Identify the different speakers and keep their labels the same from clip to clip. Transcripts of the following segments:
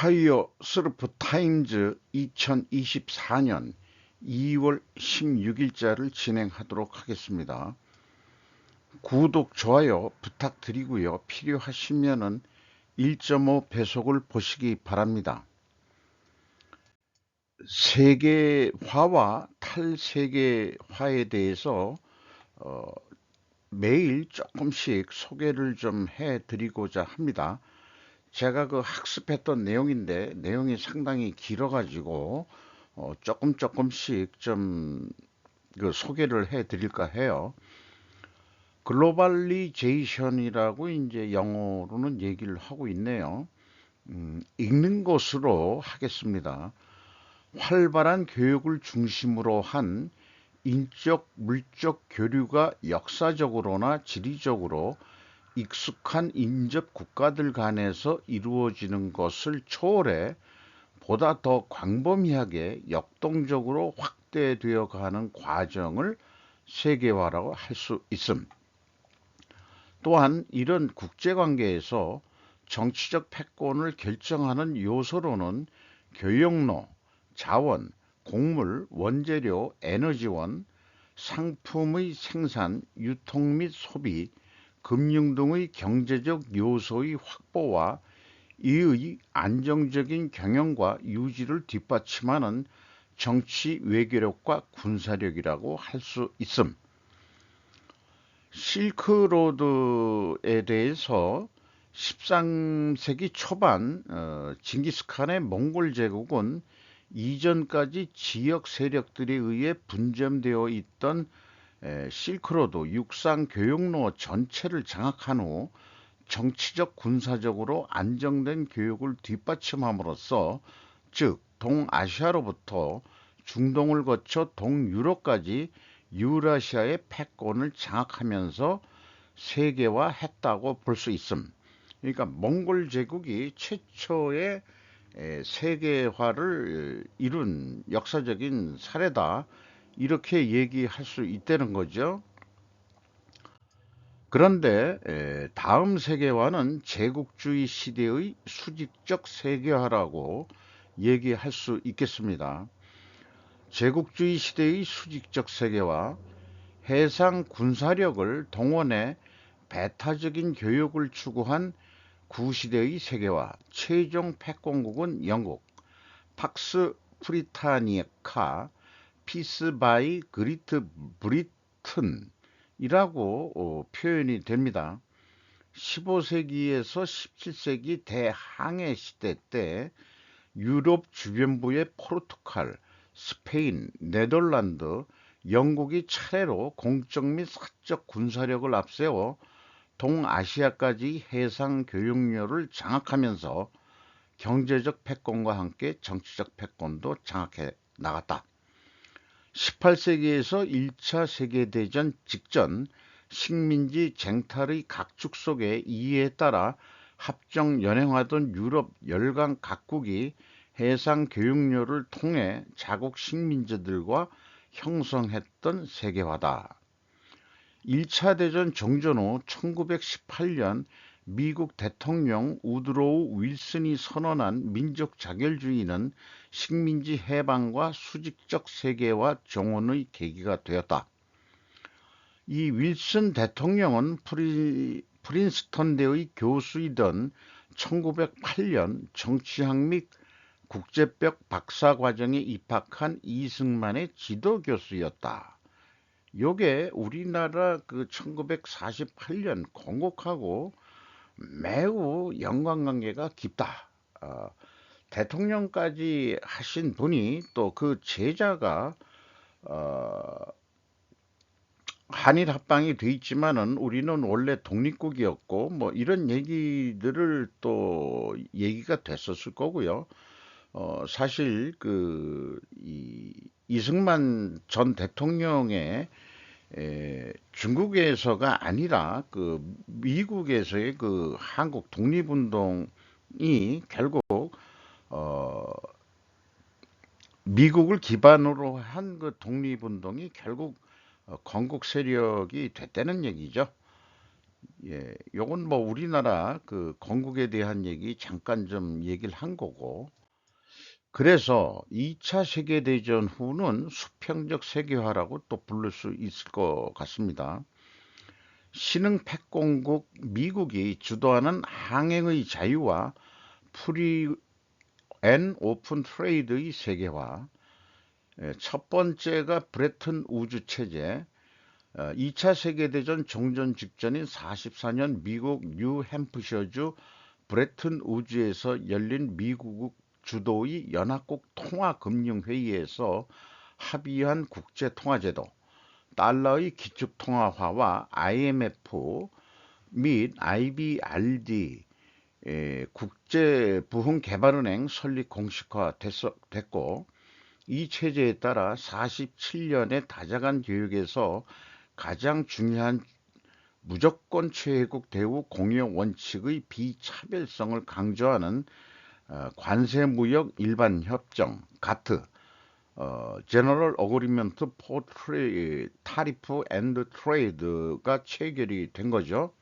Speaker 1: 오하이오 서프 타임즈 2024년 2월 16일자를 진행하도록 하겠습니다. 구독, 좋아요 부탁드리고요. 필요하시면은 1.5 배속을 보시기 바랍니다. 세계화와 탈세계화에 대해서 매일 조금씩 소개를 좀 해드리고자 합니다. 제가 그 학습했던 내용인데 내용이 상당히 길어가지고 조금씩 좀 그 소개를 해 드릴까 해요. 글로벌리제이션이라고 이제 영어로는 얘기를 하고 있네요. 읽는 것으로 하겠습니다. 활발한 교육을 중심으로 한 인적, 물적 교류가 역사적으로나 지리적으로 익숙한 인접 국가들 간에서 이루어지는 것을 초월해 보다 더 광범위하게 역동적으로 확대되어 가는 과정을 세계화라고 할 수 있음. 또한 이런 국제관계에서 정치적 패권을 결정하는 요소로는 교역로, 자원, 곡물, 원재료, 에너지원, 상품의 생산, 유통 및 소비, 금융 등의 경제적 요소의 확보와 이의 안정적인 경영과 유지를 뒷받침하는 정치 외교력과 군사력이라고 할 수 있음. 실크로드에 대해서 13세기 초반 징기스칸의 몽골 제국은 이전까지 지역 세력들에 의해 분점되어 있던 실크로드 육상 교역로 전체를 장악한 후 정치적 군사적으로 안정된 교육을 뒷받침함으로써 즉 동아시아로부터 중동을 거쳐 동유럽까지 유라시아의 패권을 장악하면서 세계화했다고 볼 수 있음. 그러니까 몽골 제국이 최초의 세계화를 이룬 역사적인 사례다. 이렇게 얘기할 수 있다는 거죠. 그런데 다음 세계화는 제국주의 시대의 수직적 세계화라고 얘기할 수 있겠습니다. 제국주의 시대의 수직적 세계화, 해상 군사력을 동원해 배타적인 교역을 추구한 구시대의 세계화, 최종 패권국은 영국, 팍스 프리타니카, 피스 바이 그리트 브리튼이라고 표현이 됩니다. 15세기에서 17세기 대항해 시대 때 유럽 주변부의 포르투갈, 스페인, 네덜란드, 영국이 차례로 공적 및 사적 군사력을 앞세워 동아시아까지 해상 교역로를 장악하면서 경제적 패권과 함께 정치적 패권도 장악해 나갔다. 18세기에서 1차 세계대전 직전 식민지 쟁탈의 각축 속의 이해에 따라 합정 연행하던 유럽 열강 각국이 해상 교역로를 통해 자국 식민지들과 형성했던 세계화다. 1차 대전 종전 후 1918년 미국 대통령 우드로우 윌슨이 선언한 민족 자결주의는 식민지 해방과 수직적 세계화 정원의 계기가 되었다. 이 윌슨 대통령은 프린스턴대의 교수이던 1908년 정치학 및 국제법 박사과정에 입학한 이승만의 지도교수였다. 요게 우리나라 그 1948년 건국하고 매우 연관관계가 깊다. 대통령까지 하신 분이 또 그 제자가 어, 한일 합방이 돼 있지만은 우리는 원래 독립국이었고 뭐 이런 얘기들을 또 얘기가 됐었을 거고요. 사실 이승만 전 대통령의 중국에서가 아니라 그 미국에서의 그 한국 독립운동이 결국 어, 미국을 기반으로 한 그 독립운동이 결국 건국 세력이 됐다는 얘기죠. 예, 요건 뭐 우리나라 그 건국에 대한 얘기 잠깐 좀 얘기를 한 거고, 그래서 2차 세계대전 후는 수평적 세계화라고 또 부를 수 있을 것 같습니다. 신흥 패권국 미국이 주도하는 항행의 자유와 프리 앤 오픈 트레이드의 세계화, 첫 번째가 브레튼 우주 체제, 2차 세계대전 종전 직전인 44년 미국 뉴햄프셔주 브레튼 우주에서 열린 미국 주도의 연합국 통화금융회의에서 합의한 국제통화제도, 달러의 기축통화화와 IMF 및 IBRD 국제부흥개발은행 설립 공식화됐고, 이 체제에 따라 47년의 다자간 교육에서 가장 중요한 무조건 최애국 대우 공여 원칙의 비차별성을 강조하는 관세무역 일반협정 가트, General Agreement for Tariff and Trade가 체결이 된 거죠.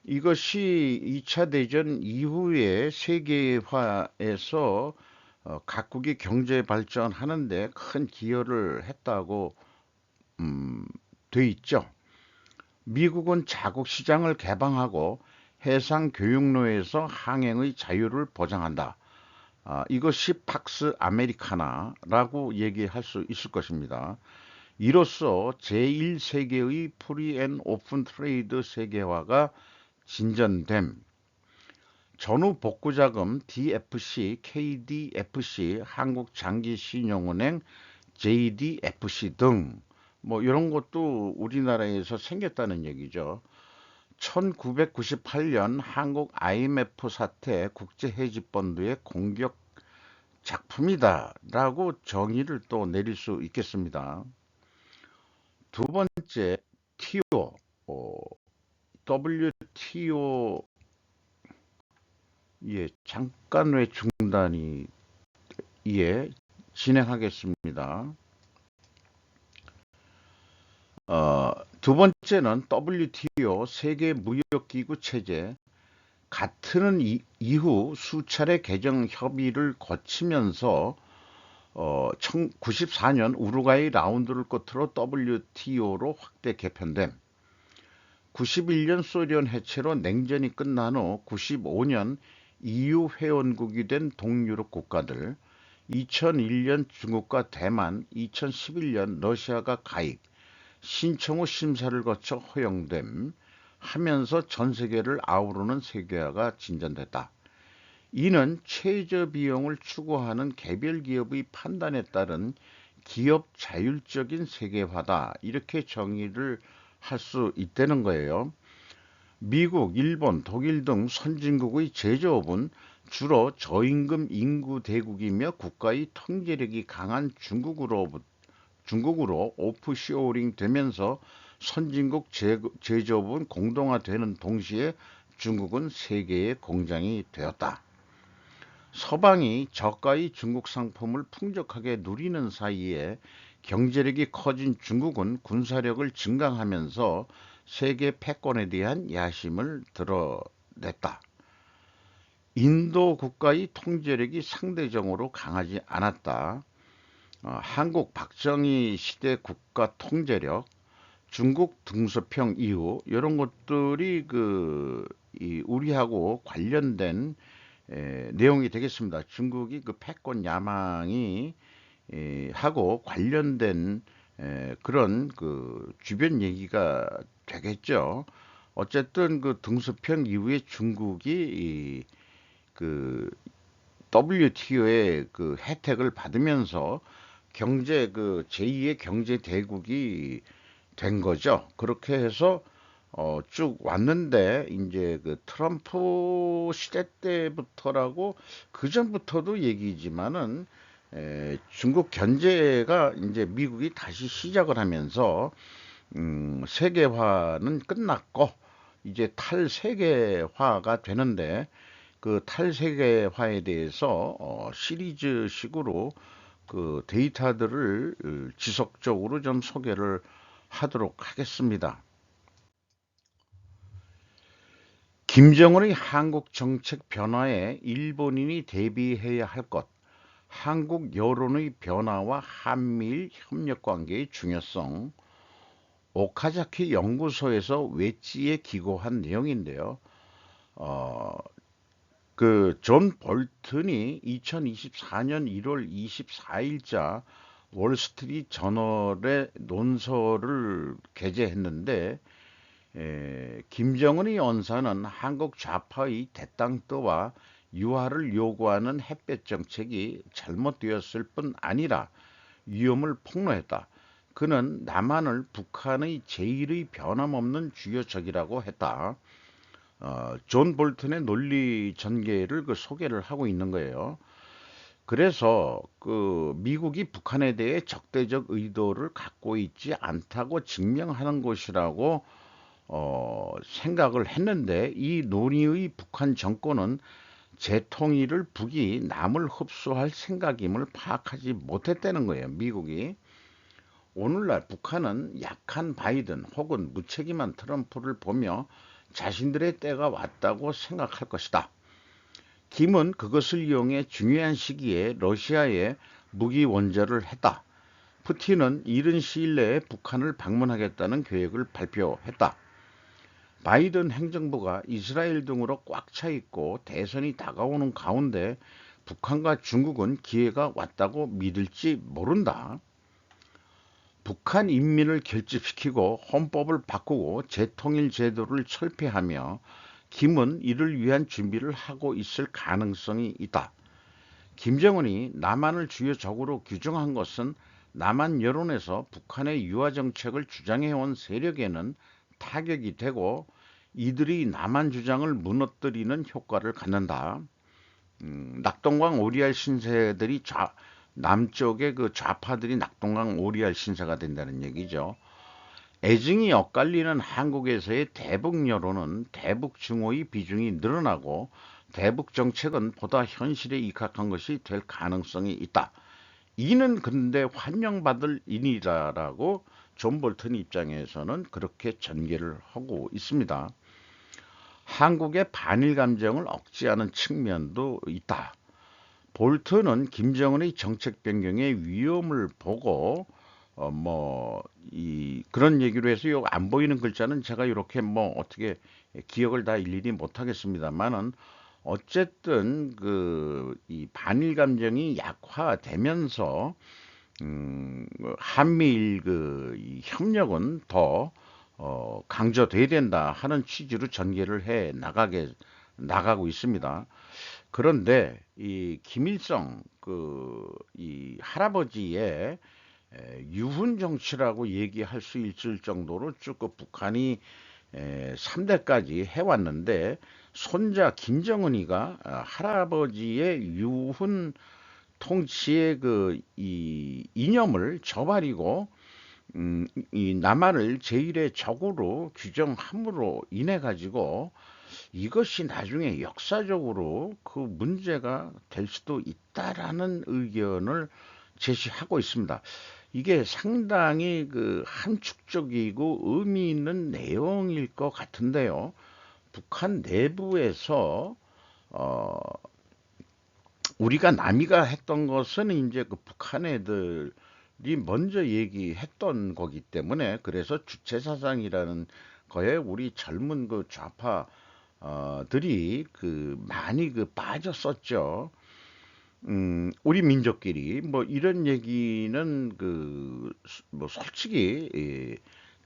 Speaker 1: 이것이 2차 대전 이후에 세계화에서 각국이 경제 발전하는 데 큰 기여를 했다고 돼 있죠. 미국은 자국 시장을 개방하고 해상 교육로에서 항행의 자유를 보장한다. 이것이 팍스 아메리카나라고 얘기할 수 있을 것입니다. 이로써 제1세계의 프리 앤 오픈 트레이드 세계화가 진전됨. 전후 복구자금 DFC, KDFC, 한국장기신용은행, JDFC 등 뭐 이런 것도 우리나라에서 생겼다는 얘기죠. 1998년 한국 IMF 사태 국제해지펀드의 공격 작품이다라고 정의를 또 내릴 수 있겠습니다. 두 번째, TO, WTO, 예, 잠깐 왜 중단이, 예, 진행하겠습니다. 두 번째는 WTO 세계무역기구 체제, 같은 이후 수차례 개정 협의를 거치면서 1994년 우루과이 라운드를 끝으로 WTO로 확대 개편됨. 91년 소련 해체로 냉전이 끝난 후 95년 EU 회원국이 된 동유럽 국가들, 2001년 중국과 대만, 2011년 러시아가 가입, 신청 후 심사를 거쳐 허용됨 하면서 전 세계를 아우르는 세계화가 진전됐다. 이는 최저 비용을 추구하는 개별 기업의 판단에 따른 기업 자율적인 세계화다. 이렇게 정의를 할 수 있다는 거예요. 미국, 일본, 독일 등 선진국의 제조업은 주로 저임금 인구 대국이며 국가의 통제력이 강한 중국으로 오프쇼링 되면서 선진국 제조업은 공동화되는 동시에 중국은 세계의 공장이 되었다. 서방이 저가의 중국 상품을 풍족하게 누리는 사이에 경제력이 커진 중국은 군사력을 증강하면서 세계 패권에 대한 야심을 드러냈다. 인도 국가의 통제력이 상대적으로 강하지 않았다. 한국 박정희 시대 국가 통제력, 중국 등소평 이후 이런 것들이 우리하고 관련된 내용이 되겠습니다. 중국이 그 패권 야망이 하고 관련된 그런 그 주변 얘기가 되겠죠. 어쨌든 그 등소평 이후에 중국이 그 WTO의 그 혜택을 받으면서 경제 그 제2의 경제 대국이 된 거죠. 그렇게 해서 쭉 왔는데 이제 그 트럼프 시대 때부터라고 그 전부터도 얘기지만은 중국 견제가 이제 미국이 다시 시작을 하면서 세계화는 끝났고 이제 탈세계화가 되는데 그 탈세계화에 대해서 시리즈식으로 그 데이터들을 지속적으로 좀 소개를 하도록 하겠습니다. 김정은의 한국 정책 변화에 일본인이 대비해야 할 것, 한국 여론의 변화와 한미일 협력 관계의 중요성, 오카자키 연구소에서 웨지에 기고한 내용인데요. 어, 존 볼튼이 2024년 1월 24일자 월스트리트 저널에 논설을 게재했는데, 김정은의 언사는 한국 좌파의 대땅떠와 유화를 요구하는 햇볕 정책이 잘못되었을 뿐 아니라 위험을 폭로했다. 그는 남한을 북한의 제1의 변함없는 주요 적이라고 했다. 존 볼튼의 논리 전개를 소개를 하고 있는 거예요. 그래서 미국이 북한에 대해 적대적 의도를 갖고 있지 않다고 증명하는 것이라고 생각을 했는데, 이 논의의 북한 정권은 재통일을 북이 남을 흡수할 생각임을 파악하지 못했다는 거예요, 미국이. 오늘날 북한은 약한 바이든 혹은 무책임한 트럼프를 보며 자신들의 때가 왔다고 생각할 것이다. 김은 그것을 이용해 중요한 시기에 러시아에 무기 원조를 했다. 푸틴은 이른 시일 내에 북한을 방문하겠다는 계획을 발표했다. 바이든 행정부가 이스라엘 등으로 꽉 차 있고 대선이 다가오는 가운데 북한과 중국은 기회가 왔다고 믿을지 모른다. 북한 인민을 결집시키고 헌법을 바꾸고 재통일 제도를 철폐하며 김은 이를 위한 준비를 하고 있을 가능성이 있다. 김정은이 남한을 주요 적으로 규정한 것은 남한 여론에서 북한의 유화 정책을 주장해온 세력에는 타격이 되고 이들이 남한 주장을 무너뜨리는 효과를 갖는다. 낙동강 오리알 신세들이 남쪽의 좌파들이 낙동강 오리알 신세가 된다는 얘기죠. 애증이 엇갈리는 한국에서의 대북 여론은 대북 증오의 비중이 늘어나고 대북 정책은 보다 현실에 입각한 것이 될 가능성이 있다. 이는 근데 환영받을 일이라고 존 볼튼 입장에서는 그렇게 전개를 하고 있습니다. 한국의 반일 감정을 억제하는 측면도 있다. 볼튼은 김정은의 정책 변경의 위험을 보고 그런 얘기로 해서 안 보이는 글자는 제가 이렇게 어떻게 기억을 다 일일이 못하겠습니다만은, 어쨌든 이 반일 감정이 약화되면서 한미일 이 협력은 더 강조돼야 된다 하는 취지로 전개를 해 나가고 있습니다. 그런데 이 김일성 이 할아버지의 유훈 정치라고 얘기할 수 있을 정도로 쭉 북한이 3대까지 해왔는데, 손자 김정은이가 할아버지의 유훈 통치의 이 이념을 저버리고 이 남한을 제1의 적으로 규정함으로 인해 가지고 이것이 나중에 역사적으로 문제가 될 수도 있다라는 의견을 제시하고 있습니다. 이게 상당히 함축적이고 의미 있는 내용일 것 같은데요. 북한 내부에서 어, 우리가 남이가 했던 것은 이제 북한 애들이 먼저 얘기했던 거기 때문에, 그래서 주체사상이라는 거에 우리 젊은 좌파 들이 많이 빠졌었죠. 우리 민족끼리 이런 얘기는 솔직히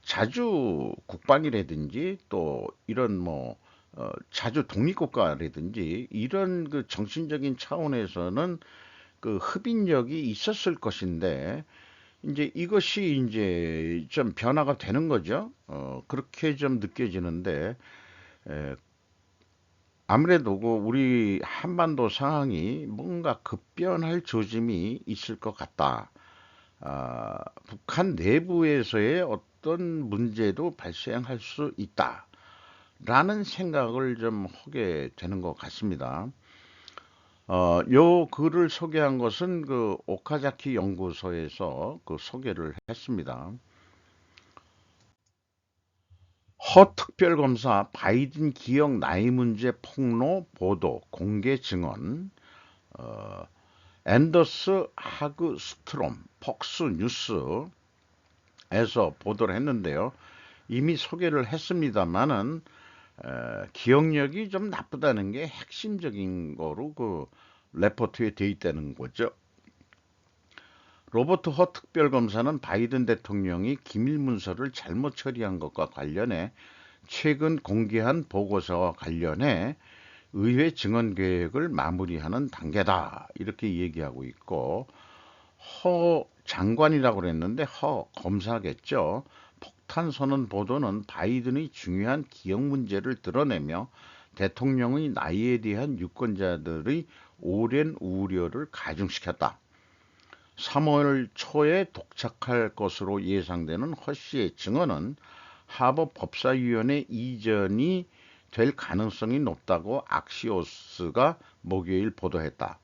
Speaker 1: 자주 국방이라든지 또 이런 자주 독립국가라든지 이런 정신적인 차원에서는 흡인력이 있었을 것인데, 이제 이것이 이제 좀 변화가 되는 거죠. 그렇게 좀 느껴지는데, 에, 아무래도 우리 한반도 상황이 뭔가 급변할 조짐이 있을 것 같다. 북한 내부에서의 어떤 문제도 발생할 수 있다. 라는 생각을 좀 하게 되는 것 같습니다. 요 글을 소개한 것은 오카자키 연구소에서 소개를 했습니다. 허 특별검사 바이든 기억 나이 문제 폭로 보도 공개 증언. 어, 앤더스 하그스트롬 폭스 뉴스에서 보도를 했는데요. 이미 소개를 했습니다만은 기억력이 좀 나쁘다는 게 핵심적인 거로 그 레포트에 돼 있다는 거죠. 로버트 허 특별검사는 바이든 대통령이 기밀 문서를 잘못 처리한 것과 관련해 최근 공개한 보고서와 관련해 의회 증언 계획을 마무리하는 단계다. 이렇게 얘기하고 있고, 허 장관이라고 그랬는데 허 검사겠죠. 폭탄 선언 보도는 바이든의 중요한 기억 문제를 드러내며 대통령의 나이에 대한 유권자들의 오랜 우려를 가중시켰다. 3월 초에 도착할 것으로 예상되는 허 씨의 증언은 하버 법사위원회 이전이 될 가능성이 높다고 악시오스가 목요일 보도했다.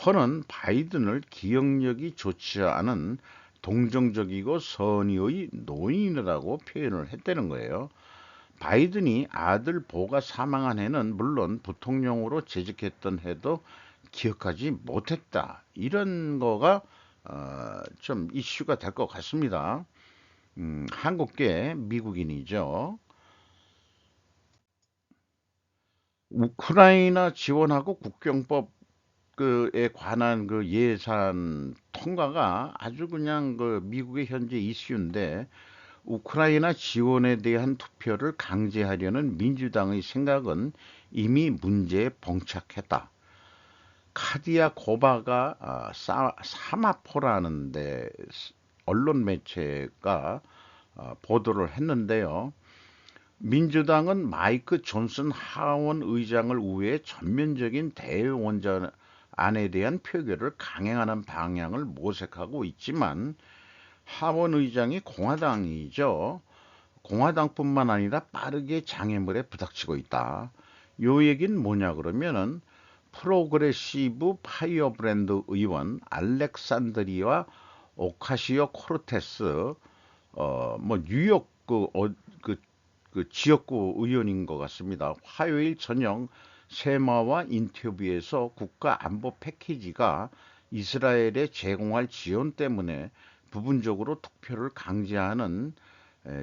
Speaker 1: 허는 바이든을 기억력이 좋지 않은 동정적이고 선의의 노인이라고 표현을 했다는 거예요. 바이든이 아들 보가 사망한 해는 물론 부통령으로 재직했던 해도 기억하지 못했다. 이런 거가 좀 이슈가 될 것 같습니다. 한국계 미국인이죠. 우크라이나 지원하고 국경법 그에 관한 그 예산 통과가 아주 그냥 그 미국의 현재 이슈인데 우크라이나 지원에 대한 투표를 강제하려는 민주당의 생각은 이미 문제에 봉착했다. 카디아 고바가 사마포라는데 언론 매체가 보도를 했는데요. 민주당은 마이크 존슨 하원 의장을 우회해 전면적인 대의원전안에 대한 표결을 강행하는 방향을 모색하고 있지만 하원 의장이 공화당이죠. 공화당뿐만 아니라 빠르게 장애물에 부닥치고 있다. 요 얘기는 뭐냐 그러면은 프로그레시브 파이어브랜드 의원 알렉산드리와 오카시오 코르테스 뭐 뉴욕 그, 그 지역구 의원인 것 같습니다. 화요일 저녁 세마와 인터뷰에서 국가 안보 패키지가 이스라엘에 제공할 지원 때문에 부분적으로 투표를 강제하는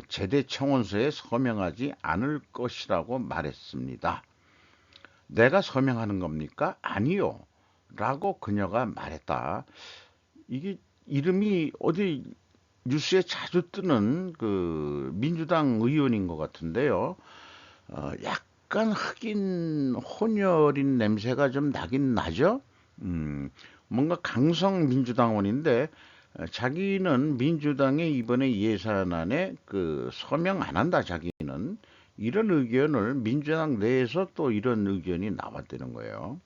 Speaker 1: 제대 청원서에 서명하지 않을 것이라고 말했습니다. 내가 서명하는 겁니까? 아니요. 라고 그녀가 말했다. 이게 이름이 어디 뉴스에 자주 뜨는 그 민주당 의원인 것 같은데요. 약간 흑인 혼혈인 냄새가 좀 나긴 나죠. 뭔가 강성 민주당원인데 자기는 민주당의 이번에 예산안에 그 서명 안 한다 자기는 이런 의견을 민주당 내에서 또 이런 의견이 나왔다는 거예요.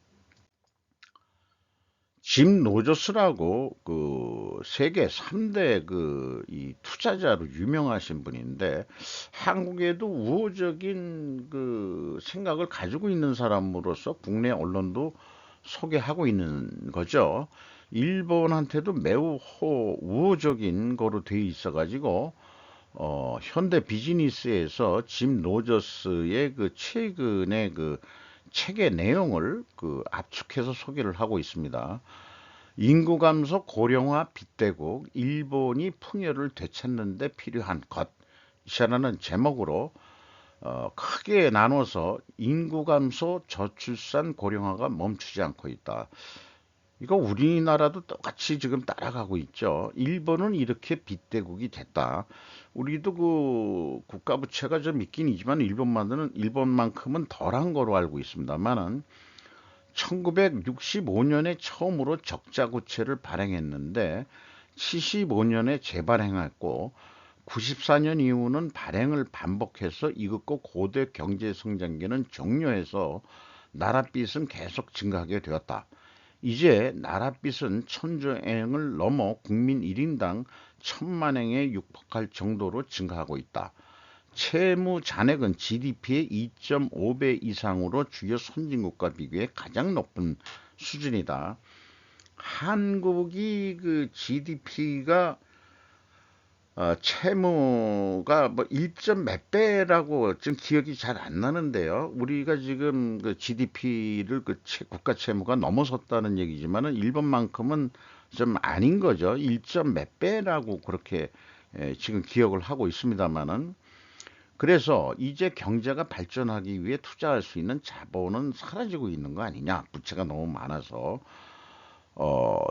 Speaker 1: 짐 로저스라고 그 세계 3대 그 이 투자자로 유명하신 분인데 한국에도 우호적인 그 생각을 가지고 있는 사람으로서 국내 언론도 소개하고 있는 거죠. 일본한테도 매우 우호적인 거로 돼 있어 가지고 현대 비즈니스에서 짐 로저스의 그 최근의 그 책의 내용을 그 압축해서 소개를 하고 있습니다. 인구 감소, 고령화, 빚대국, 일본이 풍요를 되찾는 데 필요한 것이라는 제목으로 크게 나눠서 인구 감소, 저출산, 고령화가 멈추지 않고 있다. 이거 우리나라도 똑같이 지금 따라가고 있죠. 일본은 이렇게 빚대국이 됐다. 우리도 그 국가 부채가 좀 있긴 있지만 일본만큼은 덜한 거로 알고 있습니다만은 1965년에 처음으로 적자구체를 발행했는데 75년에 재발행했고 94년 이후는 발행을 반복해서 이것고 고대 경제 성장기는 종료해서 나라빚은 계속 증가하게 되었다. 이제 나라빚은 천조행을 넘어 국민 1인당 1,000만 행에 육박할 정도로 증가하고 있다. 채무 잔액은 GDP의 2.5배 이상으로 주요 선진국과 비교해 가장 높은 수준이다. 한국이 그 GDP가 채무가 뭐 1점 몇 배라고 지금 기억이 잘 안 나는데요. 우리가 지금 그 GDP를 국가 채무가 넘어섰다는 얘기지만은 일본만큼은 좀 아닌 거죠. 1점 몇 배라고 그렇게 지금 기억을 하고 있습니다만은, 그래서 이제 경제가 발전하기 위해 투자할 수 있는 자본은 사라지고 있는 거 아니냐. 부채가 너무 많아서.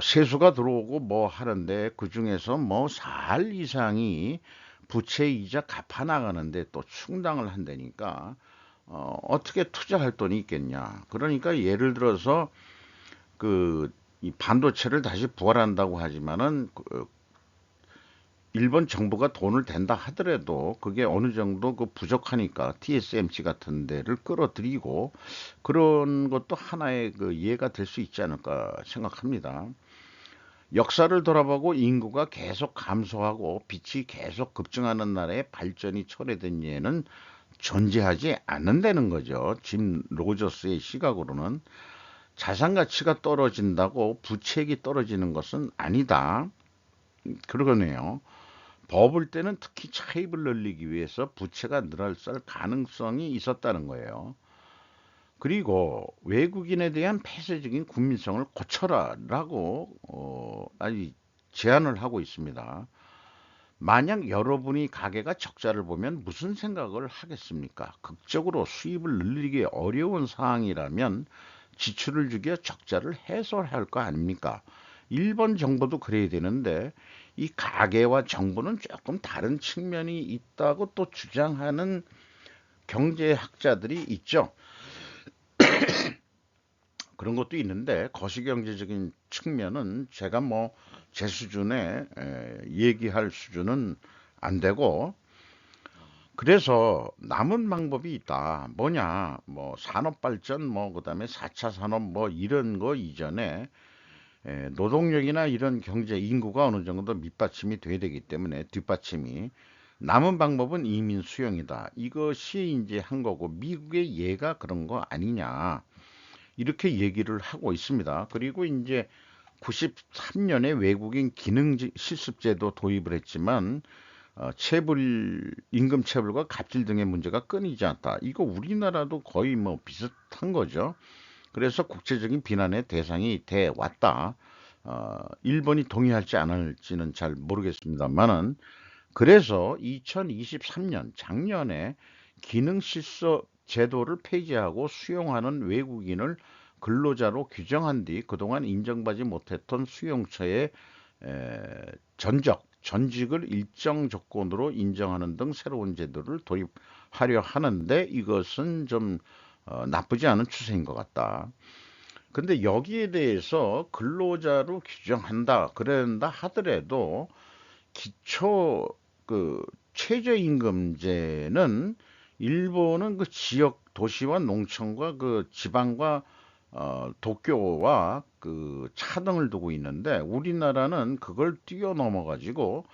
Speaker 1: 세수가 들어오고 뭐 하는데 그중에서 뭐 4할 이상이 부채 이자 갚아 나가는데 또 충당을 한다니까 어떻게 투자할 돈이 있겠냐. 그러니까 예를 들어서 그 이 반도체를 다시 부활한다고 하지만은 일본 정부가 돈을 댄다 하더라도 그게 어느 정도 부족하니까 TSMC 같은 데를 끌어들이고 그런 것도 하나의 예가 될 수 있지 않을까 생각합니다. 역사를 돌아보고 인구가 계속 감소하고 빚이 계속 급증하는 나라에 발전이 초래된 예는 존재하지 않는다는 거죠. 짐 로저스의 시각으로는 자산 가치가 떨어진다고 부채액이 떨어지는 것은 아니다. 그러네요. 버블 때는 특히 차입을 늘리기 위해서 부채가 늘어날 가능성이 있었다는 거예요. 그리고 외국인에 대한 폐쇄적인 국민성을 고쳐라라고 아니 제안을 하고 있습니다. 만약 여러분이 가게가 적자를 보면 무슨 생각을 하겠습니까? 극적으로 수입을 늘리기 어려운 상황이라면 지출을 줄여 적자를 해소할 거 아닙니까? 일본 정부도 그래야 되는데 이 가계와 정부는 조금 다른 측면이 있다고 또 주장하는 경제학자들이 있죠. 그런 것도 있는데 거시경제적인 측면은 제가 뭐 제 수준에 얘기할 수준은 안 되고, 그래서 남은 방법이 있다. 뭐냐? 뭐 산업 발전 뭐 그다음에 4차 산업 뭐 이런 거 이전에 노동력이나 이런 경제 인구가 어느 정도 밑받침이 돼야 되기 때문에 뒷받침이 남은 방법은 이민 수용이다. 이것이 이제 한 거고 미국의 예가 그런 거 아니냐. 이렇게 얘기를 하고 있습니다. 그리고 이제 93년에 외국인 기능 실습제도 도입을 했지만 체불 임금 체불과 갑질 등의 문제가 끊이지 않다. 이거 우리나라도 거의 뭐 비슷한 거죠. 그래서 국제적인 비난의 대상이 돼 왔다. 일본이 동의할지 안 할지는 잘 모르겠습니다만은, 그래서 2023년 작년에 기능실서 제도를 폐지하고 수용하는 외국인을 근로자로 규정한 뒤 그동안 인정받지 못했던 수용처의 전직을 일정 조건으로 인정하는 등 새로운 제도를 도입하려 하는데 이것은 좀 나쁘지 않은 추세인 것 같다. 근데 여기에 대해서 근로자로 규정한다, 그런다 하더라도 기초 최저임금제는 일본은 지역 도시와 농촌과 지방과 도쿄와 차등을 두고 있는데 우리나라는 그걸 뛰어넘어 가지고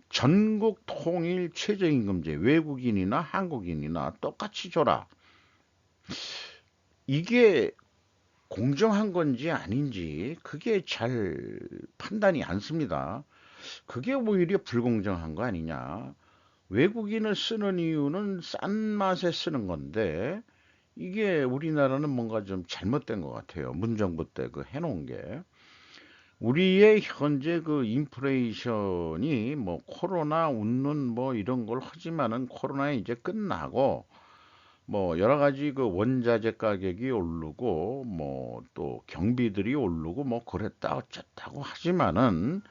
Speaker 1: 전국 통일 최저임금제 외국인이나 한국인이나 똑같이 줘라. 이게 공정한 건지 아닌지 그게 잘 판단이 안 습니다. 그게 오히려 불공정한 거 아니냐. 외국인을 쓰는 이유는 싼 맛에 쓰는 건데 이게 우리나라는 뭔가 좀 잘못된 것 같아요. 문정부 때 해놓은 게. 우리의 현재 인플레이션이 뭐 코로나 웃는 뭐 이런 걸 하지만은 코로나에 이제 끝나고 뭐 여러 가지 원자재 가격이 오르고 뭐 또 경비들이 오르고 뭐 그랬다 어쨌다고 하지만은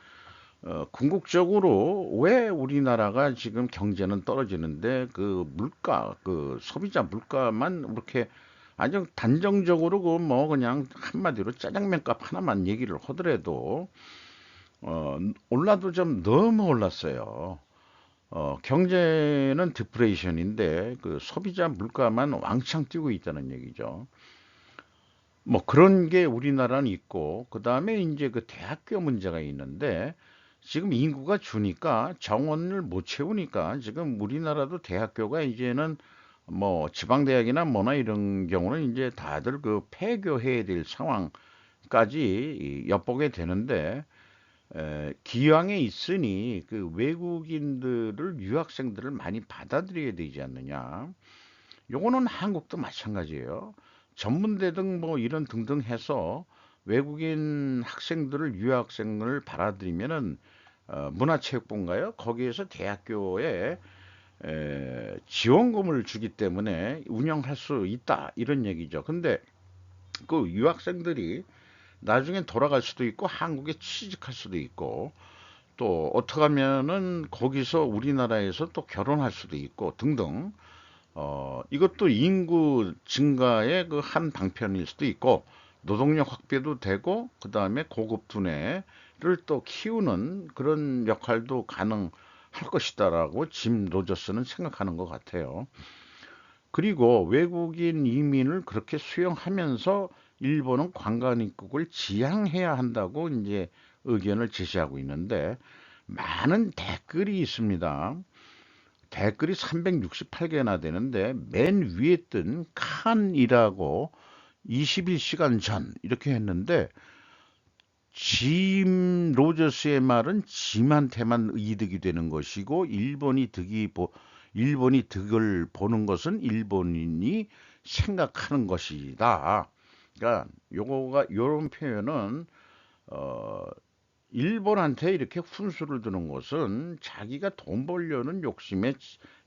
Speaker 1: 궁극적으로 왜 우리나라가 지금 경제는 떨어지는데 물가 소비자 물가만 이렇게 아주 단정적으로 뭐 그냥 한마디로 짜장면 값 하나만 얘기를 하더라도 올라도 좀 너무 올랐어요. 경제는 디프레이션인데 소비자 물가만 왕창 뛰고 있다는 얘기죠. 뭐 그런 게 우리나라는 있고 그다음에 이제 대학교 문제가 있는데 지금 인구가 주니까 정원을 못 채우니까 지금 우리나라도 대학교가 이제는 뭐 지방대학이나 뭐나 이런 경우는 이제 다들 폐교해야 될 상황까지 엿보게 되는데 기왕에 있으니 그 외국인들을 유학생들을 많이 받아들여야 되지 않느냐. 요거는 한국도 마찬가지예요. 전문대 등 뭐 이런 등등 해서 외국인 학생들을 유학생을 받아들이면은 문화체육부인가요? 거기에서 대학교에 지원금을 주기 때문에 운영할 수 있다 이런 얘기죠. 근데 그 유학생들이 나중에 돌아갈 수도 있고 한국에 취직할 수도 있고 또 어떻게 하면은 거기서 우리나라에서 또 결혼할 수도 있고 등등 이것도 인구 증가의 그 한 방편일 수도 있고 노동력 확대도 되고 그 다음에 고급 두뇌를 또 키우는 그런 역할도 가능할 것이다라고 짐 로저스는 생각하는 것 같아요. 그리고 외국인 이민을 그렇게 수용하면서 일본은 관광 입국을 지양해야 한다고 이제 의견을 제시하고 있는데 많은 댓글이 있습니다. 댓글이 368개나 되는데 맨 위에 뜬 칸이라고 21시간 전 이렇게 했는데 짐 로저스의 말은 짐한테만 이득이 되는 것이고 일본이 득을 보는 것은 일본인이 생각하는 것이다. 그러니까 요거가 요런 표현은 어 일본한테 이렇게 훈수를 두는 것은 자기가 돈 벌려는 욕심에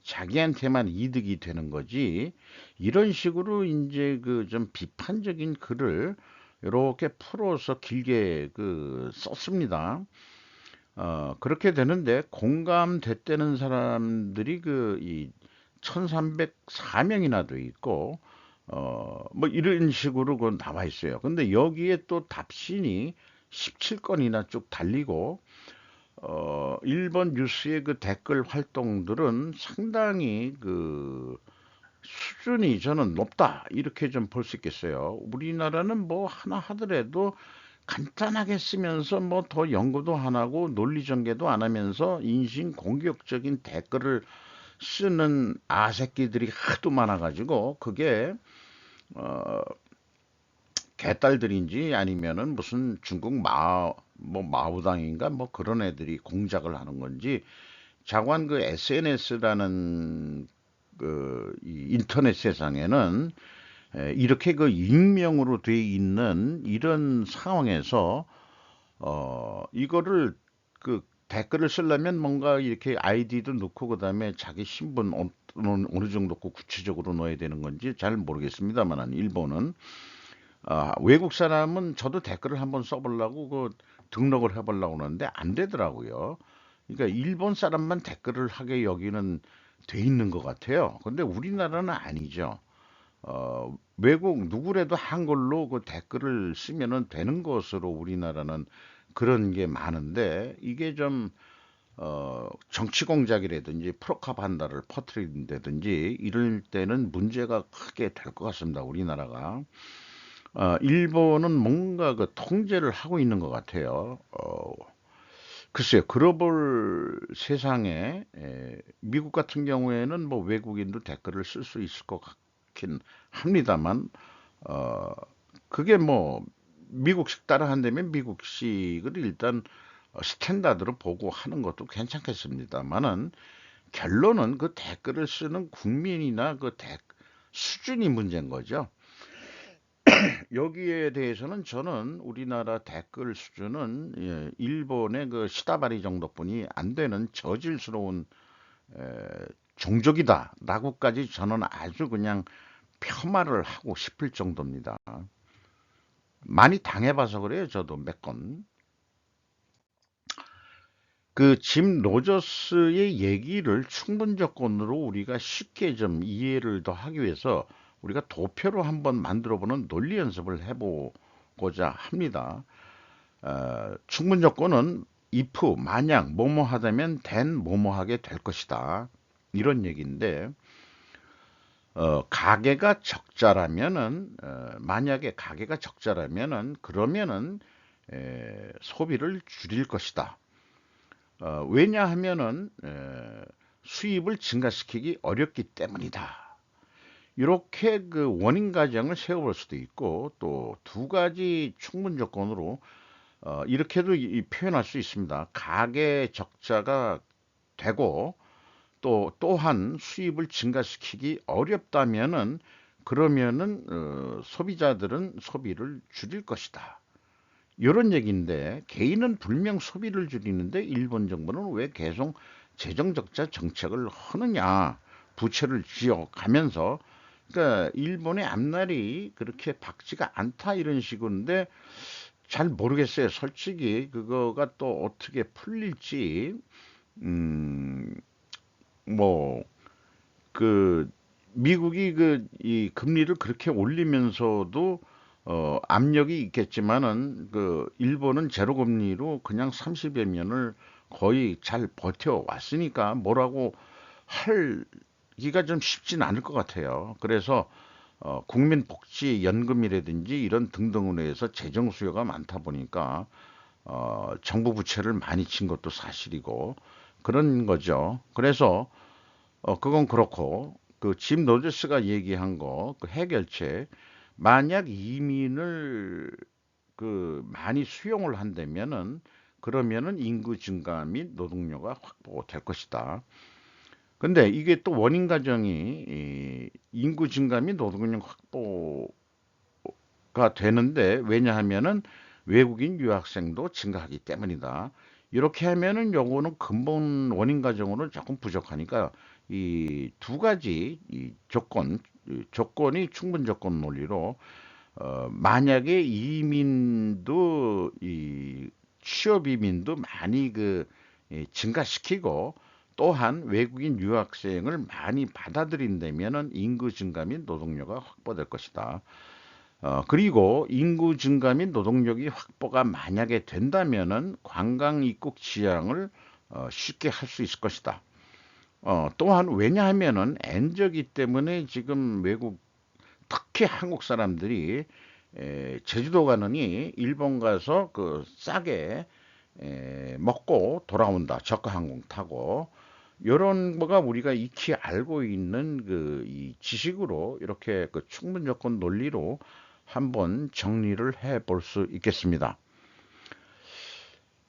Speaker 1: 자기한테만 이득이 되는 거지. 이런 식으로 이제 그 좀 비판적인 글을 이렇게 풀어서 길게 그 썼습니다. 그렇게 되는데 공감됐다는 사람들이 그 이 1304명이나 돼 있고 뭐 이런 식으로 그 나와 있어요. 근데 여기에 또 답신이 17건이나 쭉 달리고 일본 뉴스의 그 댓글 활동들은 상당히 그 수준이 저는 높다 이렇게 좀 볼 수 있겠어요. 우리나라는 뭐 하나 하더라도 간단하게 쓰면서 뭐 더 연구도 안 하고 논리 전개도 안 하면서 인신 공격적인 댓글을 쓰는 아새끼들이 하도 많아가지고 그게 어, 개딸들인지 아니면은 무슨 중국 뭐 마오당인가 뭐 그런 애들이 공작을 하는 건지 자관 그 SNS라는 이 인터넷 세상에는 이렇게 그 익명으로 돼 있는 이런 상황에서 이거를 그 댓글을 쓰려면 뭔가 이렇게 아이디도 넣고 그다음에 자기 신분 어느 정도 구체적으로 넣어야 되는 건지 잘 모르겠습니다만 일본은 외국 사람은 저도 댓글을 한번 써보려고 그 등록을 해보려고 하는데 안 되더라고요. 그러니까 일본 사람만 댓글을 하게 여기는 돼 있는 것 같아요. 근데 우리나라는 아니죠. 외국 누구라도 한글로 그 댓글을 쓰면은 되는 것으로 우리나라는 그런 게 많은데 이게 좀 정치 공작이라든지 프로파간다를 퍼뜨린다든지 이럴 때는 문제가 크게 될 것 같습니다. 우리나라가. 일본은 뭔가 그 통제를 하고 있는 것 같아요. 글쎄요, 글로벌 세상에 미국 같은 경우에는 뭐 외국인도 댓글을 쓸 수 있을 것 같긴 합니다만, 어, 그게 뭐 미국식 따라 한다면 미국식을 일단 스탠다드로 보고 하는 것도 괜찮겠습니다만은 결론은 그 댓글을 쓰는 국민이나 수준이 문제인 거죠. 여기에 대해서는 저는 우리나라 댓글 수준은 일본의 그 시다바리 정도뿐이 안 되는 저질스러운 에, 종족이다라고까지 저는 아주 그냥 폄하를 하고 싶을 정도입니다. 많이 당해봐서 그래요. 저도 몇 건. 그 짐 로저스의 얘기를 충분 조건으로 우리가 쉽게 좀 이해를 더 하기 위해서 우리가 도표로 한번 만들어보는 논리 연습을 해보고자 합니다. 충분 조건은 if 만약 뭐뭐 하다면 then 뭐뭐 하게 될 것이다. 이런 얘기인데 가계가 적자라면은 만약에 가계가 적자라면은 그러면은 소비를 줄일 것이다. 왜냐하면은 수입을 증가시키기 어렵기 때문이다. 이렇게 그 원인 가정을 세워볼 수도 있고 또 두 가지 충분 조건으로 이렇게도 표현할 수 있습니다. 가계 적자가 되고 또 또한 수입을 증가시키기 어렵다면은 그러면은 소비자들은 소비를 줄일 것이다. 이런 얘기인데 개인은 분명 소비를 줄이는데 일본 정부는 왜 계속 재정적자 정책을 하느냐 부채를 지어가면서 그러니까 일본의 앞날이 그렇게 밝지가 않다 이런 식인데 잘 모르겠어요. 솔직히 그거가 또 어떻게 풀릴지 음, 뭐 그 미국이 그 이 금리를 그렇게 올리면서도 압력이 있겠지만은 그 일본은 제로 금리로 그냥 30여 년을 거의 잘 버텨 왔으니까 뭐라고 하기가 좀 쉽진 않을 것 같아요. 그래서 국민복지연금이라든지 이런 등등으로 해서 재정 수요가 많다 보니까 정부 부채를 많이 친 것도 사실이고 그런 거죠. 그래서 그건 그렇고 그 짐 로저스가 얘기한 거 그 해결책 만약 이민을 그 많이 수용을 한다면은 그러면은 인구 증가 및 노동력가 확보될 것이다. 근데 이게 또 원인 가정이 이 인구 증가 및 노동력 확보가 되는데 왜냐하면은 외국인 유학생도 증가하기 때문이다. 이렇게 하면은 요거는 근본 원인 가정으로 조금 부족하니까 이 두 가지 이 조건이 충분 조건 논리로 만약에 이민도 이 취업 이민도 많이 증가시키고 또한 외국인 유학생을 많이 받아들인다면은 인구 증가 및 노동력가 확보될 것이다. 그리고 인구 증가 및 노동력이 확보가 만약에 된다면은 관광 입국 지향을 쉽게 할 수 있을 것이다. 또한 왜냐하면은 엔저기 때문에 지금 외국 특히 한국 사람들이 제주도 가느니 일본 가서 그 싸게 먹고 돌아온다. 저가 항공 타고 요런 거가 우리가 익히 알고 있는 그 이 지식으로 이렇게 그 충분 조건 논리로 한번 정리를 해 볼 수 있겠습니다.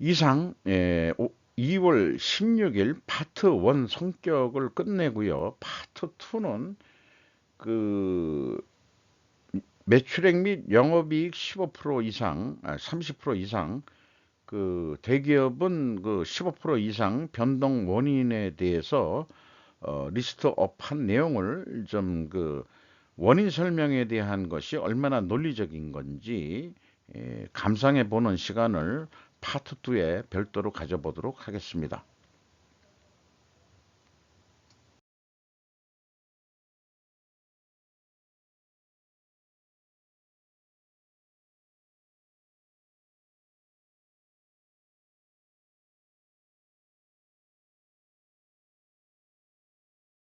Speaker 1: 이상 2월 16일 파트 1 성격을 끝내고요. 파트 2는 그 매출액 및 영업이익 15% 이상, 30% 이상 그 대기업은 그 15% 이상 변동 원인에 대해서 리스트업한 내용을 좀 그 원인 설명에 대한 것이 얼마나 논리적인 건지 감상해 보는 시간을 파트 2에 별도로 가져보도록 하겠습니다.